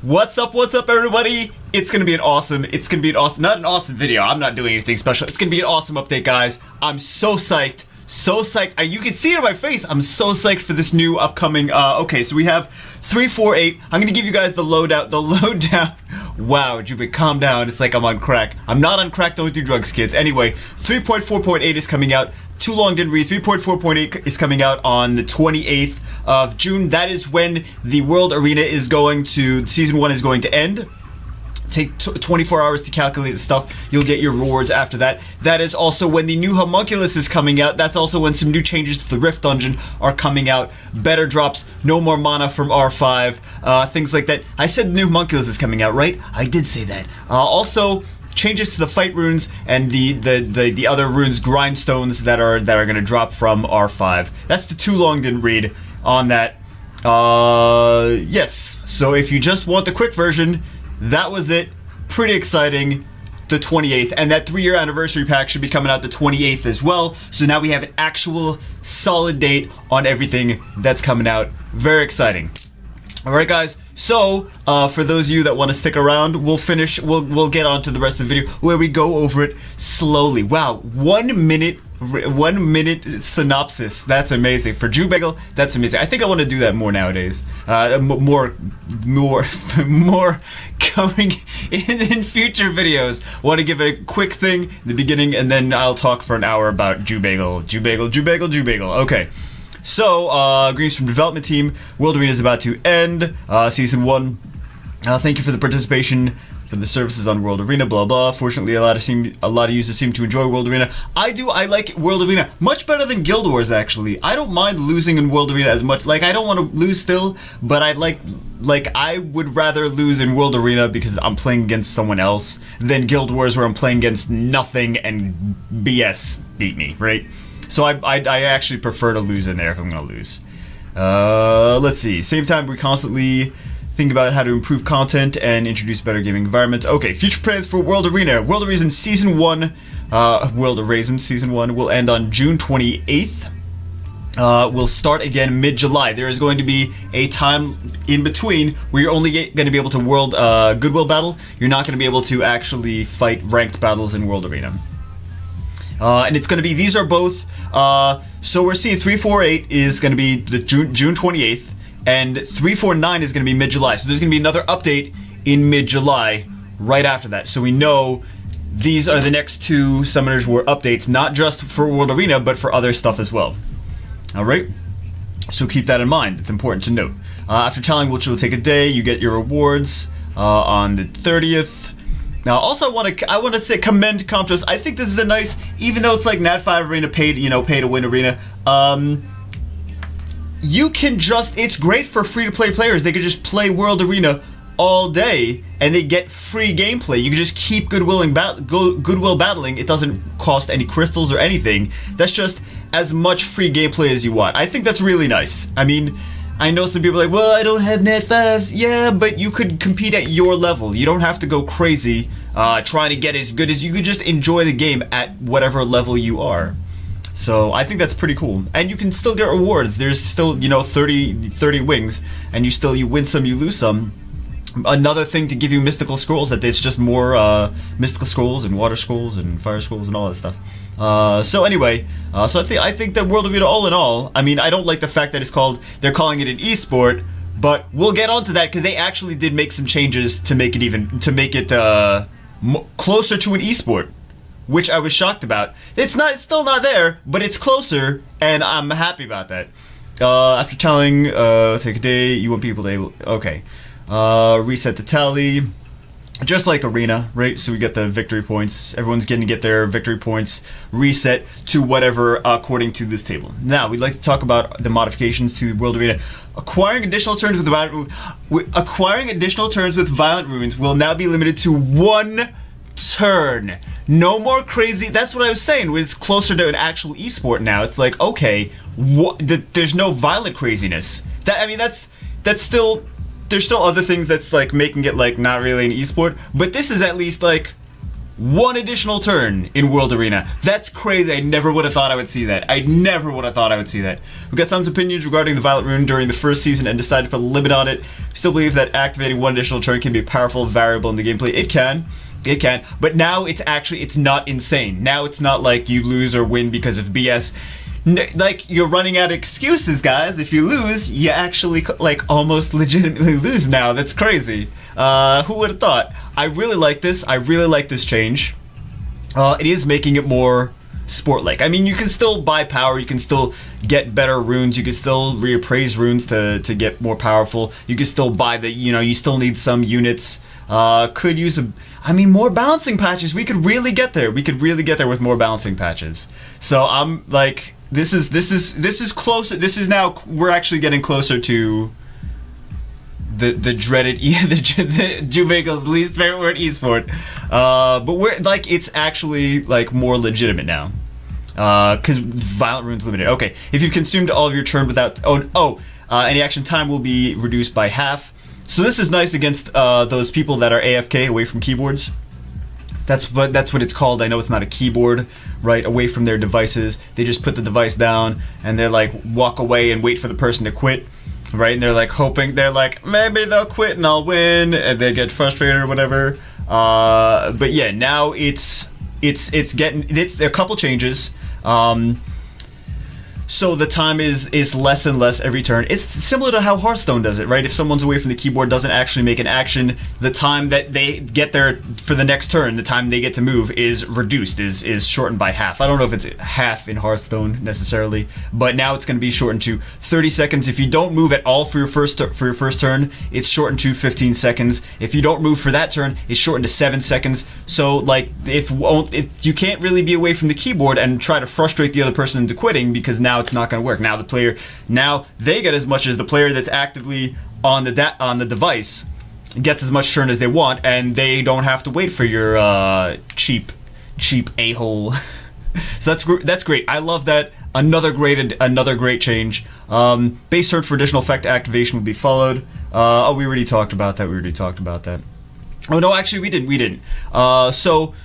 What's up, everybody? It's gonna be an awesome, not an awesome video, I'm not doing anything special. It's gonna be an awesome update, guys. I'm so psyched. You can see it in my face. I'm so psyched for this new upcoming, okay, so we have 348. I'm gonna give you guys the lowdown. Wow, Jubik, calm down. It's like I'm on crack. I'm not on crack, don't do drugs, kids. Anyway, 3.4.8 is coming out. Too long didn't read. 3.4.8 is coming out on the 28th of June. That is when the World Arena is going to, Season 1 is going to end. Take 24 hours to calculate the stuff. You'll get your rewards after that. That is also when the new Homunculus is coming out. That's also when some new changes to the Rift Dungeon are coming out. Better drops, no more mana from R5, things like that. I said the new Homunculus is coming out, right? I did say that. Also, changes to the fight runes and the other runes, grindstones that are gonna drop from R5. That's the too long didn't read on that. Yes. So if you just want the quick version, that was it. Pretty exciting. The 28th, and that 3-year anniversary pack should be coming out the 28th as well. So now we have an actual solid date on everything that's coming out. Very exciting. All right, guys. So for those of you that want to stick around, we'll get on to the rest of the video where we go over it slowly. Wow, 1 minute synopsis. That's amazing. For Jubegel, that's amazing. I think I want to do that more nowadays. More coming in future videos. Want to give a quick thing in the beginning, and then I'll talk for an hour about Jubegel. Okay. So, greetings from the development team. World Arena is about to end. Season 1. Thank you for the participation, for the services on World Arena, blah blah. Fortunately, a lot of users seem to enjoy World Arena. I do. I like World Arena much better than Guild Wars, actually. I don't mind losing in World Arena as much. Like, I don't want to lose still, but I would rather lose in World Arena because I'm playing against someone else than Guild Wars, where I'm playing against nothing and BS beat me, right? So I actually prefer to lose in there if I'm gonna lose. Let's see. Same time, we constantly think about how to improve content and introduce better gaming environments. Okay, future plans for World Arena. World Arena Season 1, World Arena Season 1 will end on June 28th. We'll start again mid-July. There is going to be a time in between where you're only going to be able to World Goodwill battle. You're not going to be able to actually fight ranked battles in World Arena. And it's going to be, these are both, so we're seeing 348 is going to be the June 28th, and 349 is going to be mid-July. So there's going to be another update in mid-July right after that. So we know these are the next two Summoners War updates, not just for World Arena, but for other stuff as well. All right? So keep that in mind. It's important to note. After telling which will take a day, you get your rewards on the 30th. Now, also, I want to say commend Comptos. I think this is a nice, even though it's like Nat 5 Arena, pay to win arena. You can just, it's great for free-to-play players. They can just play World Arena all day, and they get free gameplay. You can just keep goodwill battling. It doesn't cost any crystals or anything. That's just as much free gameplay as you want. I think that's really nice. I mean, I know some people are like, well, I don't have Nat 5s. Yeah, but you could compete at your level. You don't have to go crazy trying to get as good as you could. Just enjoy the game at whatever level you are. So I think that's pretty cool. And you can still get rewards. There's still, 30 wings, and you win some, you lose some. Another thing to give you mystical scrolls, that there's just more mystical scrolls and water scrolls and fire scrolls and all that stuff. So anyway, so I think that World Arena, all in all, I mean, I don't like the fact that they're calling it an esport, but we'll get onto that because they actually did make some changes to make it closer to an esport, which I was shocked about. It's still not there, but it's closer, and I'm happy about that. After telling, take a day, you want people to okay. Reset the tally. Just like Arena, right? So we get the victory points. Everyone's getting to get their victory points reset to whatever according to this table. Now, we'd like to talk about the modifications to World Arena. Acquiring additional turns with violent runes will now be limited to 1 turn. No more crazy. That's what I was saying. It's closer to an actual esport now. It's like, okay, there's no violent craziness. That's still. There's still other things that's like making it like not really an esport, but this is at least like 1 additional turn in World Arena. That's crazy. I never would have thought I would see that. I never would have thought I would see that. We got some opinions regarding the Violet Rune during the first season and decided to put a limit on it. We still believe that activating 1 additional turn can be a powerful variable in the gameplay. It can. It can. But now it's not insane. Now it's not like you lose or win because of BS. Like, you're running out of excuses, guys. If you lose, you actually, like, almost legitimately lose now. That's crazy. Who would have thought? I really like this. I really like this change. It is making it more sport-like. I mean, you can still buy power. You can still get better runes. You can still reappraise runes to get more powerful. You can still buy the, you still need some units. Could use more balancing patches. We could really get there. We could really get there with more balancing patches. So I'm like... This is closer. This is now we're actually getting closer to the dreaded the Juvegal's least favorite word, esport. But we're like it's actually like more legitimate now. Because Violent Rune's limited. Okay, if you've consumed all of your turn without any action time will be reduced by half. So this is nice against those people that are AFK away from keyboards. That's what it's called. I know it's not a keyboard, right? Away from their devices. They just put the device down and they're like walk away and wait for the person to quit, right? And they're like hoping, they're like, maybe they'll quit and I'll win, and they get frustrated or whatever. But yeah, now it's a couple changes. So the time is less and less every turn. It's similar to how Hearthstone does it, right? If someone's away from the keyboard, doesn't actually make an action, the time that they get there for the next turn, the time they get to move is reduced, is shortened by half. I don't know if it's half in Hearthstone necessarily, but now it's going to be shortened to 30 seconds. If you don't move at all for your first turn, it's shortened to 15 seconds. If you don't move for that turn, it's shortened to 7 seconds. So like if you can't really be away from the keyboard and try to frustrate the other person into quitting, because now it's not going to work. Now they get as much as the player that's actively on the device gets as much turn as they want, and they don't have to wait for your cheap a-hole. So that's great. I love that. Another great change. Base turn for additional effect activation will be followed. We already talked about that. Oh no, actually we didn't. So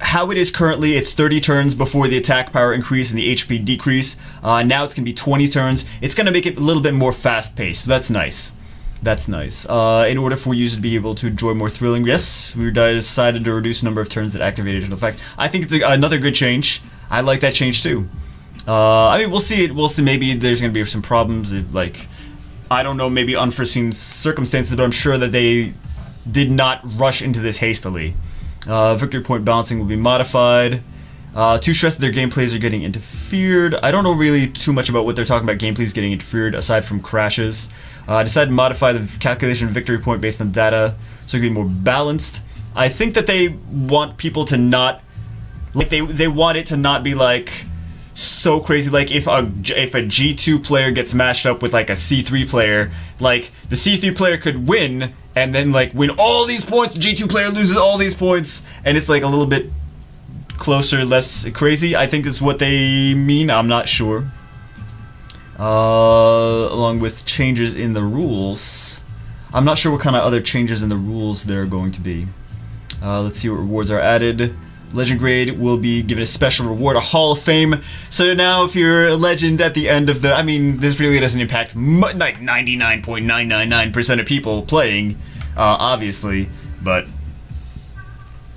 how it is currently, it's 30 turns before the attack power increase and the HP decrease. Now it's going to be 20 turns. It's going to make it a little bit more fast-paced, so that's nice. In order for users to be able to enjoy more thrilling, yes, we decided to reduce the number of turns that activate additional effect. I think it's another good change. I like that change too. We'll see. Maybe there's going to be some problems, I don't know, maybe unforeseen circumstances, but I'm sure that they did not rush into this hastily. Victory point balancing will be modified. Too stressed that their gameplays are getting interfered. I don't know really too much about what they're talking about gameplays getting interfered aside from crashes. Decided to modify the calculation of victory point based on data so it can be more balanced. I think that they want people to not, like, they want it to not be like so crazy. Like if a G2 player gets matched up with like a C3 player, like the C3 player could win and then like win all these points, the G2 player loses all these points, and it's like a little bit closer, less crazy. I think is what they mean. I'm not sure. Along with changes in the rules, I'm not sure what kind of other changes in the rules there are going to be. Let's see what rewards are added. Legend grade will be given a special reward, a Hall of Fame. So now if you're a legend at the end of the... this really doesn't impact like 99.999% of people playing, obviously. But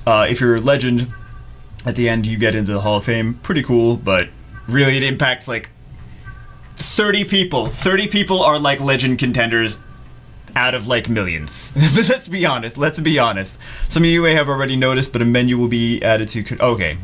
if you're a legend, at the end you get into the Hall of Fame. Pretty cool, but really it impacts like 30 people. 30 people are like legend contenders out of like millions. Let's be honest. Some of you may have already noticed, but a menu will be added to... Okay.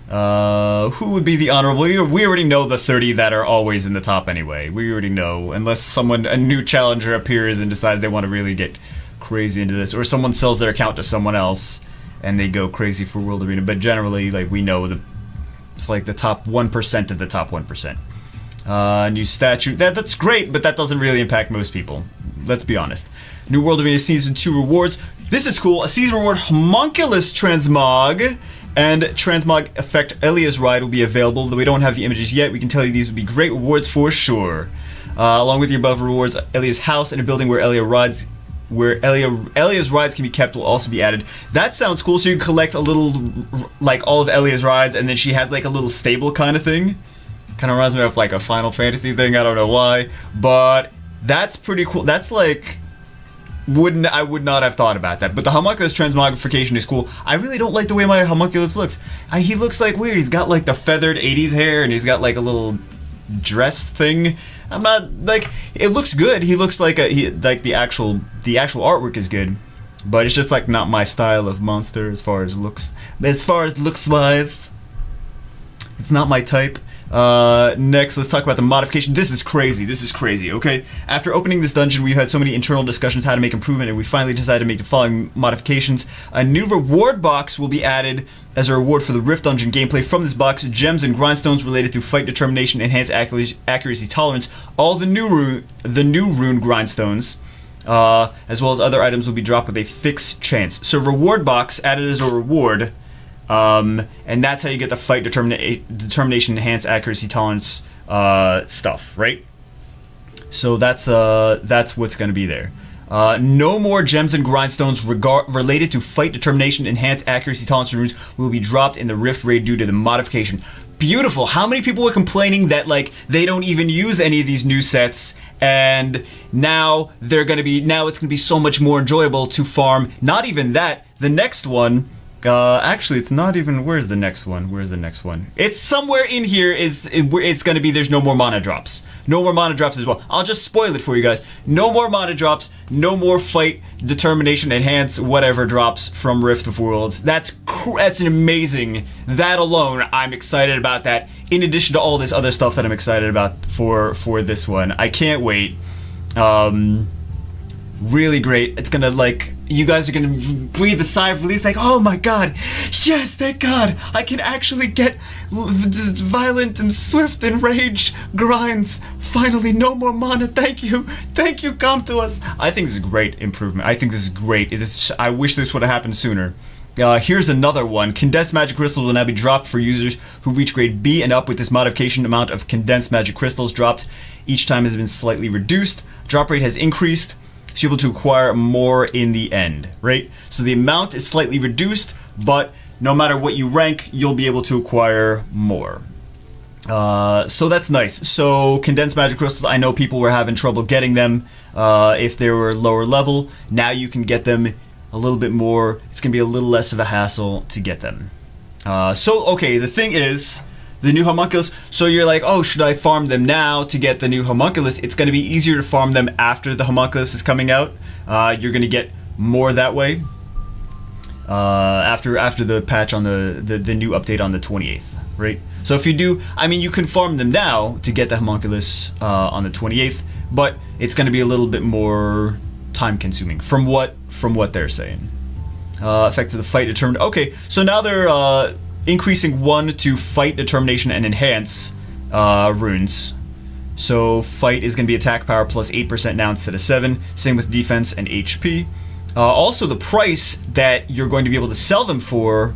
Who would be the honorable? We already know the 30 that are always in the top anyway. We already know. Unless a new challenger appears and decides they want to really get crazy into this, or someone sells their account to someone else and they go crazy for World Arena. But generally, like, we know it's like the top 1% of the top 1%. New statue. That's great, but that doesn't really impact most people. Let's be honest. New World Arena Season 2 rewards. This is cool. A season reward, Homunculus Transmog, and Transmog Effect Elia's Ride will be available. Though we don't have the images yet, we can tell you these would be great rewards for sure. Along with the above rewards, Elia's house and a building where Elia rides where Elia's rides can be kept will also be added. That sounds cool. So you can collect a little, like all of Elia's rides, and then she has like a little stable kind of thing. Kind of reminds me of like a Final Fantasy thing. I don't know why, but that's pretty cool. That's like, I would not have thought about that. But the homunculus transmogrification is cool. I really don't like the way my homunculus looks. He looks like weird. He's got like the feathered 80s hair, and he's got like a little dress thing. I'm not like, it looks good. He looks like the actual artwork is good, but it's just like not my style of monster as far as looks wise. It's not my type. Next, let's talk about the modification. This is crazy, okay? After opening this dungeon, we've had so many internal discussions how to make improvement, and we finally decided to make the following modifications. A new reward box will be added as a reward for the Rift Dungeon gameplay. From this box, gems and grindstones related to fight determination, enhanced accuracy tolerance, all the new rune grindstones, as well as other items will be dropped with a fixed chance. So reward box added as a reward. And that's how you get the fight determination, enhanced accuracy tolerance stuff, right? So that's what's going to be there. No more gems and grindstones related to fight determination, enhanced accuracy tolerance runes will be dropped in the Rift Raid due to the modification. Beautiful. How many people were complaining that like they don't even use any of these new sets, and now it's gonna be so much more enjoyable to farm. Not even that. The next one. Actually, it's not even. Where's the next one? It's somewhere in here. It's gonna be. There's no more mana drops. No more mana drops as well. I'll just spoil it for you guys. No more mana drops. No more fight determination, enhance, whatever drops from Rift of Worlds. That's an amazing. That alone, I'm excited about that. In addition to all this other stuff that I'm excited about for this one, I can't wait. Really great. It's gonna like. You guys are gonna breathe a sigh of relief, like, oh my god, yes, thank god, I can actually get violent and swift and rage grinds. Finally, no more mana. Thank you, come to us. I think this is a great improvement. I think this is great. I wish this would have happened sooner. Here's another one. Condensed magic crystals will now be dropped for users who reach grade B and up with this modification. Amount of condensed magic crystals dropped each time has been slightly reduced. Drop rate has increased. So you're able to acquire more in the end, right? So the amount is slightly reduced, but no matter what you rank, you'll be able to acquire more. So that's nice. So condensed magic crystals, I know people were having trouble getting them if they were lower level. Now you can get them a little bit more. It's going to be a little less of a hassle to get them. Okay, the thing is, the new homunculus, so you're like, oh, should I farm them now to get the new homunculus? It's going to be easier to farm them after the homunculus is coming out. You're going to get more that way after the patch on the new update on the 28th, right? So if you do, I mean, you can farm them now to get the homunculus on the 28th, but it's going to be a little bit more time consuming from what they're saying. Effect of the fight determined. Okay, so now they're increasing 1 to fight determination and enhance runes. So fight is going to be attack power plus 8% now instead of 7. Same with defense and HP. Also, the price that you're going to be able to sell them for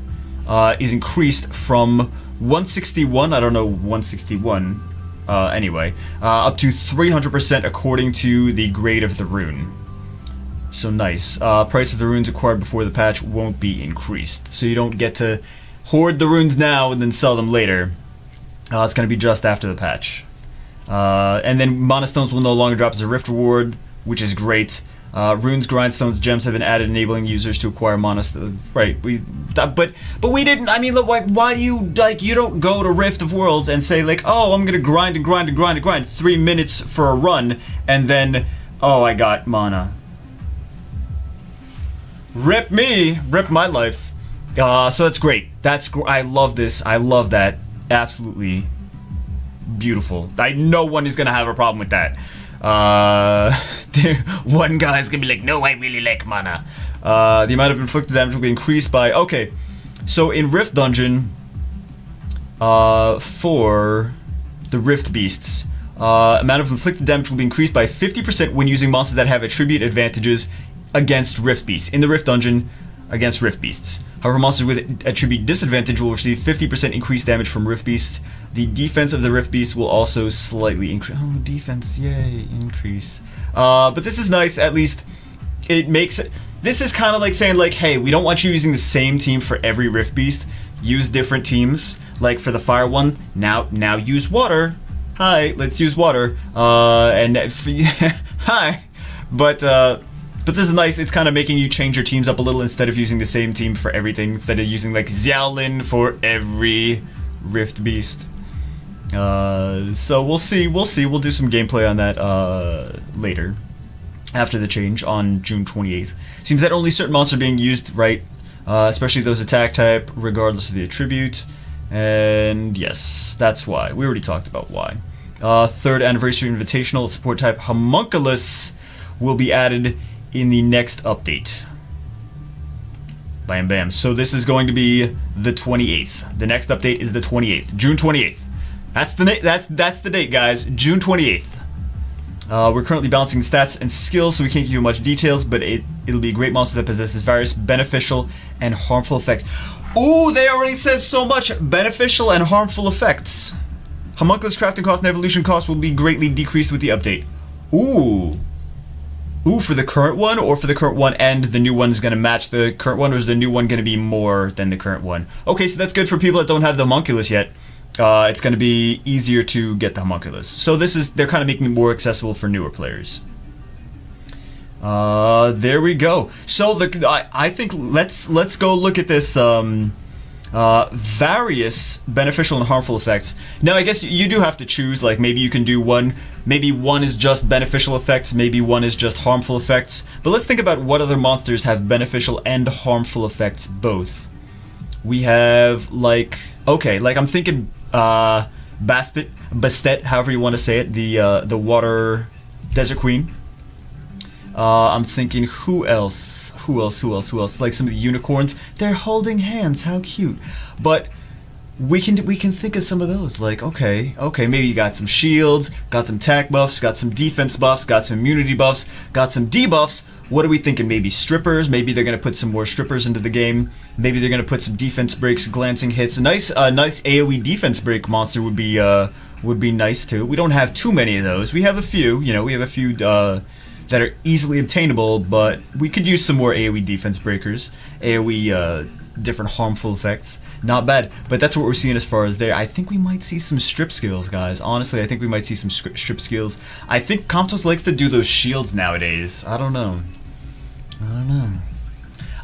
is increased from 161. I don't know 161. Anyway, up to 300% according to the grade of the rune. So nice. Price of the runes acquired before the patch won't be increased. So you don't get to hoard the runes now and then sell them later. It's going to be just after the patch. And then mana stones will no longer drop as a rift reward, which is great. Runes, grindstones, gems have been added, enabling users to acquire mana. Right? But we didn't. I mean, look, like, why do you you don't go to Rift of Worlds and say like, oh, I'm going to grind 3 minutes for a run, and then oh, I got mana. Rip my life. So that's great. I love this. I love that. Absolutely beautiful. No one is gonna have a problem with that. One guy's gonna be like, no, I really like mana. The amount of inflicted damage will be increased by. Okay, so in Rift Dungeon, for the Rift Beasts, amount of inflicted damage will be increased by 50% when using monsters that have attribute advantages against Rift Beasts in the Rift Dungeon against Rift Beasts. However, monsters with attribute disadvantage will receive 50% increased damage from Rift Beasts. The defense of the Rift Beast will also slightly increase. Oh, defense, yay, increase. But this is nice, at least. it makes it. This is kind of like saying like, hey, we don't want you using the same team for every Rift Beast. Use different teams. Like for the fire one, now use water. Hi, let's use water. Hi, but this is nice. It's kind of making you change your teams up a little instead of using the same team for everything. Instead of using like Xiaolin for every Rift Beast. So we'll see. We'll do some gameplay on that later, after the change on June 28th. Seems that only certain monsters are being used, right? Especially those attack type, regardless of the attribute. And yes, that's why. We already talked about why. Third anniversary invitational support type Homunculus will be added in the next update. Bam bam. So this is going to be the 28th. The next update is the 28th, June 28th. That's the date, guys. June 28th. We're currently balancing the stats and skills, so we can't give you much details, but it'll be a great monster that possesses various beneficial and harmful effects. Ooh, they already said so much. Beneficial and harmful effects. Homunculus crafting cost and evolution cost will be greatly decreased with the update. Ooh. Ooh, for the current one, or for the current one and the new one is going to match the current one, or is the new one going to be more than the current one? Okay, so that's good for people that don't have the Homunculus yet. It's going to be easier to get the Homunculus. So they're kind of making it more accessible for newer players. There we go. So I think let's go look at this various beneficial and harmful effects. Now I guess you do have to choose, like maybe you can do one, maybe one is just beneficial effects, maybe one is just harmful effects. But let's think about what other monsters have beneficial and harmful effects both. We have like, okay, like I'm thinking Bastet, however you want to say it, the water desert queen. I'm thinking who else? Like some of the unicorns. They're holding hands. How cute. But we can think of some of those. Like okay, maybe you got some shields, got some attack buffs, got some defense buffs, got some immunity buffs, got some debuffs. What are we thinking? Maybe strippers. Maybe they're gonna put some more strippers into the game. Maybe they're gonna put some defense breaks, glancing hits. A nice AOE defense break monster would be nice too. We don't have too many of those. We have a few. You know, we have a few that are easily obtainable, but we could use some more AOE defense breakers. AOE different harmful effects. Not bad, but that's what we're seeing as far as there. I think we might see some strip skills, guys. Honestly, I think we might see some strip skills. I think Comptos likes to do those shields nowadays. I don't know.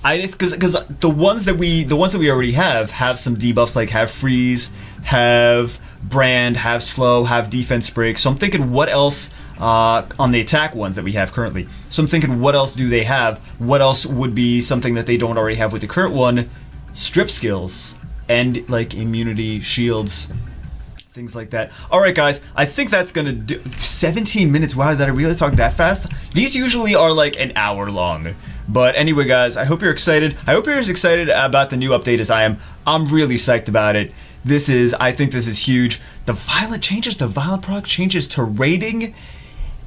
Because the ones that we already have some debuffs, like have freeze, have brand, have slow, have defense break. So I'm thinking what else on the attack ones that we have currently. So I'm thinking what else do they have? What else would be something that they don't already have with the current one? Strip skills and like immunity, shields, things like that. All right, guys, I think that's gonna do 17 minutes. Wow, did I really talk that fast? These usually are like an hour long. But anyway, guys, I hope you're excited. I hope you're as excited about the new update as I am. I'm really psyched about it. I think this is huge. The violent proc changes to rating.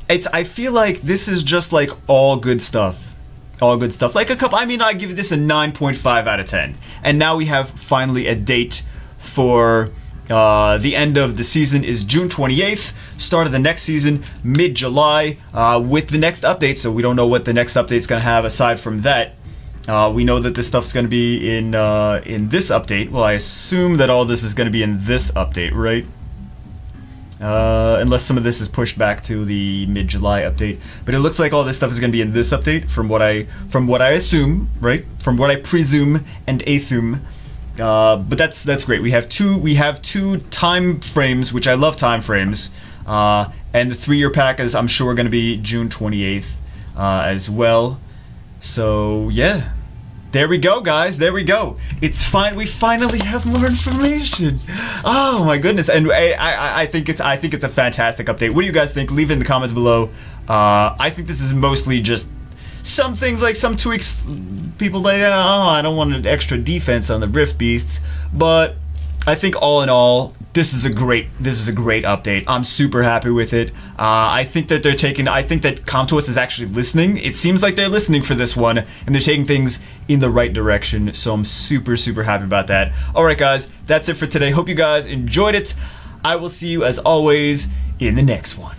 I feel like this is just like all good stuff. Like I give this a 9.5 out of 10. And now we have finally a date for the end of the season is June 28th. Start of the next season, mid-July, with the next update. So we don't know what the next update's going to have aside from that. We know that this stuff's going to be in this update. Well, I assume that all this is going to be in this update, right? Unless some of this is pushed back to the mid-July update. But it looks like all this stuff is going to be in this update from what I assume, right? From what I presume and assume. But that's great. We have two time frames, which I love time frames. And the 3-year pack is, I'm sure, going to be June 28th as well. So yeah, there we go, guys. There we go. It's fine. We finally have more information. Oh my goodness! And I think it's a fantastic update. What do you guys think? Leave it in the comments below. I think this is mostly just some things, like some tweaks. People say, oh, I don't want an extra defense on the Rift Beasts, but I think all in all, this is a great update. I'm super happy with it. I think that Comptos is actually listening. It seems like they're listening for this one, and they're taking things in the right direction. So I'm super happy about that. All right, guys, that's it for today. Hope you guys enjoyed it. I will see you as always in the next one.